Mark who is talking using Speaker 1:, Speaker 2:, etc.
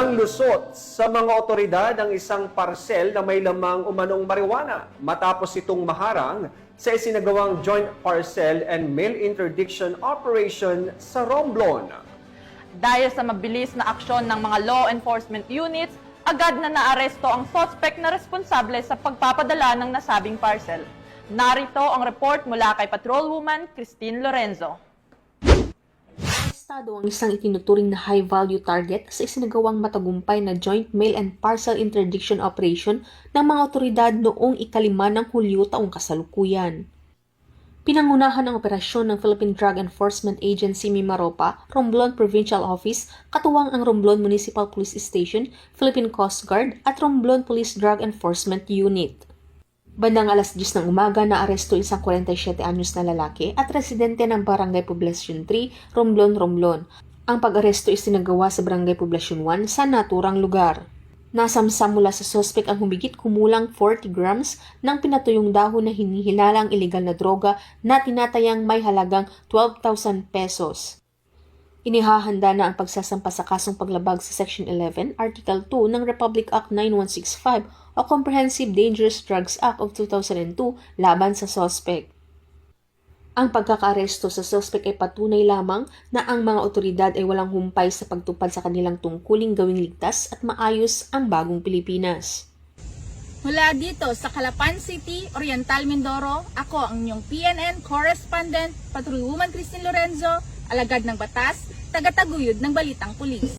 Speaker 1: Nanlusot sa mga otoridad ang isang parsel na may lamang umanong marijuana matapos itong maharang sa isinagawang joint parcel and mail interdiction operation sa Romblon.
Speaker 2: Dahil sa mabilis na aksyon ng mga law enforcement units, agad na naaresto ang suspect na responsable sa pagpapadala ng nasabing parcel. Narito ang report mula kay Patrolwoman Christine Lorenzo.
Speaker 3: Arestado ang isang itinuturing na high-value target sa isinagawang matagumpay na joint mail and parcel interdiction operation ng mga otoridad noong ika-5 ng Hulyo taong kasalukuyan. Pinangunahan ang operasyon ng Philippine Drug Enforcement Agency Mimaropa, Romblon Provincial Office, katuwang ang Romblon Municipal Police Station, Philippine Coast Guard at Romblon Police Drug Enforcement Unit. Bandang alas 10 ng umaga, naaresto isang 47 anyos na lalaki at residente ng Barangay Poblacion 3, Romblon, Romblon. Ang pag-aresto ay sinagawa sa Barangay Poblacion 1 sa naturang lugar. Nasamsam mula sa suspect ang humigit kumulang 40 grams ng pinatuyong dahon na hinihilalang ilegal na droga na tinatayang may halagang 12,000 pesos. Inihahanda na ang pagsasampa sa kasong paglabag sa Section 11, Article 2 ng Republic Act 9165 o Comprehensive Dangerous Drugs Act of 2002 laban sa suspect. Ang pagkakaaresto sa suspect ay patunay lamang na ang mga otoridad ay walang humpay sa pagtupad sa kanilang tungkuling gawing ligtas at maayos ang bagong Pilipinas.
Speaker 4: Mula dito sa Calapan City, Oriental Mindoro, ako ang inyong PNN correspondent, Patrolwoman Christine Lorenzo, alagad ng batas, tagataguyod ng Balitang Pulis.